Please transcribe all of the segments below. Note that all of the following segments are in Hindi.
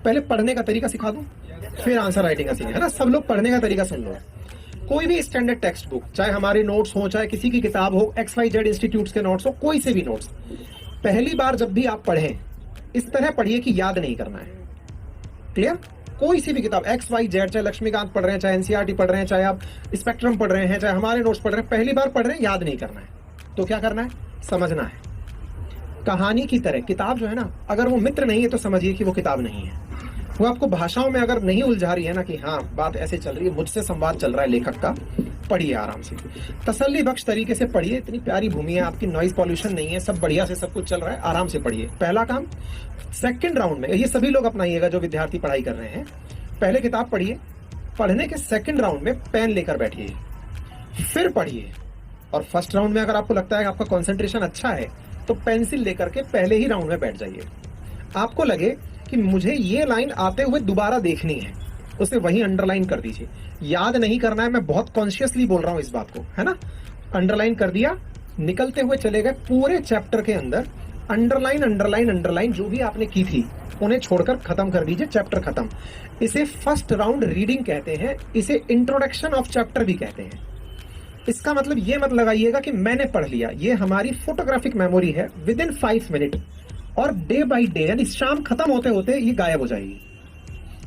पहले पढ़ने का तरीका सिखा दूं, फिर आंसर राइटिंग का सीखें, है ना। सब लोग पढ़ने का तरीका सुन लो। कोई भी स्टैंडर्ड टेक्स्ट बुक, चाहे हमारे नोट्स हो, चाहे किसी की किताब हो, XYZ इंस्टीट्यूट्स के नोट्स हो, कोई से भी नोट्स, पहली बार जब भी आप पढ़ें इस तरह पढ़िए कि याद नहीं करना है। क्लियर? कोई सी भी किताब XYZ, चाहे लक्ष्मीकांत पढ़ रहे हैं, चाहे NCERT पढ़ रहे हैं, चाहे आप स्पेक्ट्रम पढ़ रहे हैं, चाहे हमारे नोट्स पढ़ रहे हैं, पहली बार पढ़ रहे हैं, याद नहीं करना है। तो क्या करना है? समझना है। कहानी की तरह किताब जो है ना, अगर वो मित्र नहीं है तो समझिए कि वो किताब नहीं है। वो आपको भाषाओं में अगर नहीं उलझा रही है ना कि हाँ बात ऐसे चल रही है, मुझसे संवाद चल रहा है लेखक का, पढ़िए आराम से, तसल्ली बख्श तरीके से पढ़िए। इतनी प्यारी भूमि है आपकी, नॉइज पॉल्यूशन नहीं है, सब बढ़िया से सब कुछ चल रहा है, आराम से पढ़िए। पहला काम। सेकंड राउंड में ये सभी लोग अपनाइएगा जो विद्यार्थी पढ़ाई कर रहे हैं। पहले किताब पढ़िए, पढ़ने के सेकंड राउंड में पेन लेकर बैठिए, फिर पढ़िए। और फर्स्ट राउंड में अगर आपको लगता है आपका कंसंट्रेशन अच्छा है तो पेंसिल लेकर के पहले ही राउंड में बैठ जाइए। आपको लगे कि मुझे ये लाइन आते हुए दोबारा देखनी है, उसे वहीं अंडरलाइन कर दीजिए। याद नहीं करना है, मैं बहुत कॉन्शियसली बोल रहा हूं इस बात को, है ना। अंडरलाइन कर दिया, निकलते हुए चले गए पूरे चैप्टर के अंदर, अंडरलाइन अंडरलाइन अंडरलाइन जो भी आपने की थी उन्हें छोड़कर खत्म कर दीजिए, चैप्टर खत्म। इसे फर्स्ट राउंड रीडिंग कहते हैं, इसे इंट्रोडक्शन ऑफ चैप्टर भी कहते हैं। इसका मतलब ये मत लगाइएगा कि मैंने पढ़ लिया, ये हमारी फोटोग्राफिक मेमोरी है, विद इन 5 मिनट, और डे बाई डे यानी शाम खत्म होते होते ये गायब हो जाएगी।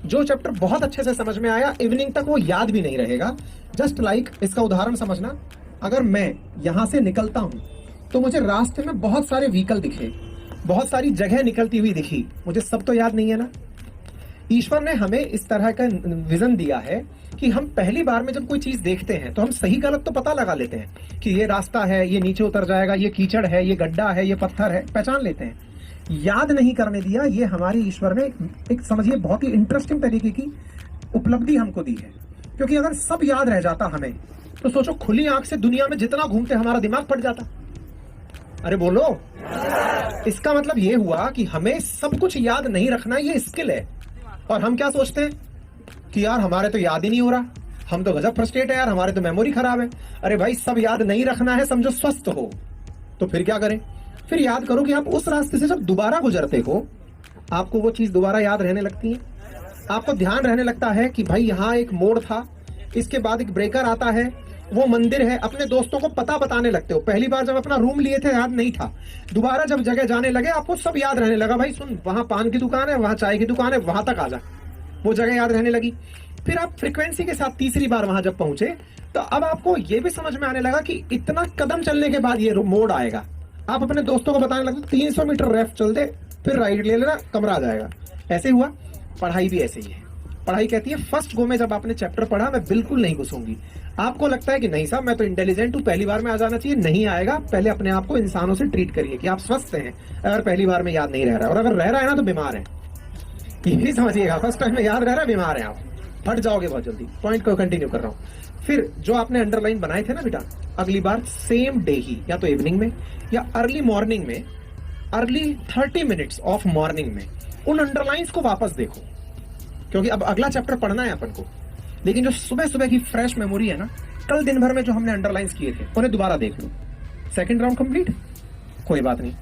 जो चैप्टर बहुत अच्छे से समझ में आया इवनिंग तक वो याद भी नहीं रहेगा। जस्ट लाइक इसका उदाहरण समझना, अगर मैं यहां से निकलता हूं तो मुझे रास्ते में बहुत सारे व्हीकल दिखे, बहुत सारी जगह निकलती हुई दिखी, मुझे सब तो याद नहीं है ना। ईश्वर ने हमें इस तरह का विजन दिया है कि हम पहली बार में जब कोई चीज देखते हैं तो हम सही गलत तो पता लगा लेते हैं कि ये रास्ता है, ये नीचे उतर जाएगा, ये कीचड़ है, ये गड्ढा है, ये पत्थर है, पहचान लेते हैं। याद नहीं करने दिया, ये हमारी ईश्वर ने एक समझिए बहुत ही इंटरेस्टिंग तरीके की उपलब्धि हमको दी है। क्योंकि अगर सब याद रह जाता हमें तो सोचो खुली आंख से दुनिया में जितना घूमते हमारा दिमाग फट जाता। अरे बोलो। इसका मतलब ये हुआ कि हमें सब कुछ याद नहीं रखना, ये स्किल है। और हम क्या सोचते हैं कि यार हमारे तो याद ही नहीं हो रहा, हम तो गजब फ्रस्ट्रेट है यार, हमारे तो मेमोरी खराब है। अरे भाई सब याद नहीं रखना है, समझो स्वस्थ हो। तो फिर क्या करें? फिर याद करो कि आप उस रास्ते से जब दोबारा गुजरते हो आपको वो चीज दोबारा याद रहने लगती है। आपको ध्यान रहने लगता है कि भाई यहाँ एक मोड़ था, इसके बाद एक ब्रेकर आता है, वो मंदिर है। अपने दोस्तों को पता बताने लगते हो। पहली बार जब अपना रूम लिए थे याद नहीं था, दोबारा जब जगह जाने लगे आपको सब याद रहने लगा। भाई सुन, वहां पान की दुकान है, वहां चाय की दुकान है, वहां तक आ जा, वो जगह याद रहने लगी। फिर आप फ्रीक्वेंसी के साथ तीसरी बार वहां जब पहुंचे तो अब आपको ये भी समझ में आने लगा कि इतना कदम चलने के बाद ये मोड़ आएगा। आप अपने दोस्तों को बताने लगते 300 मीटर लेफ्ट चल दे, फिर राइट ले लेना, कमरा आ जाएगा। ऐसे हुआ। पढ़ाई भी ऐसे ही है। पढ़ाई कहती है फर्स्ट गो में जब आपने चैप्टर पढ़ा मैं बिल्कुल नहीं घुसूंगी। आपको लगता है कि नहीं साहब मैं तो इंटेलिजेंट हूं, पहली बार में आ जाना चाहिए, नहीं आएगा। पहले अपने आप को इंसानों से ट्रीट करिए कि आप स्वस्थ हैं अगर पहली बार में याद नहीं रह रहा है, और अगर रह रहा है ना तो बीमार है। ये भी समझिएगा, फर्स्ट टाइम में याद रह रहा है, बीमार है आप, फट जाओगे बहुत जल्दी। पॉइंट को कंटिन्यू कर रहा हूं। फिर जो आपने अंडरलाइन बनाए थे ना बेटा, अगली बार सेम डे ही, या तो इवनिंग में या अर्ली मॉर्निंग में, अर्ली 30 मिनट्स ऑफ मॉर्निंग में उन अंडरलाइंस को वापस देखो। क्योंकि अब अगला चैप्टर पढ़ना है अपन को, लेकिन जो सुबह सुबह की फ्रेश मेमोरी है ना, कल दिन भर में जो हमने अंडरलाइंस किए थे उन्हें दोबारा देख लो। सेकंड राउंड कंप्लीट, कोई बात नहीं।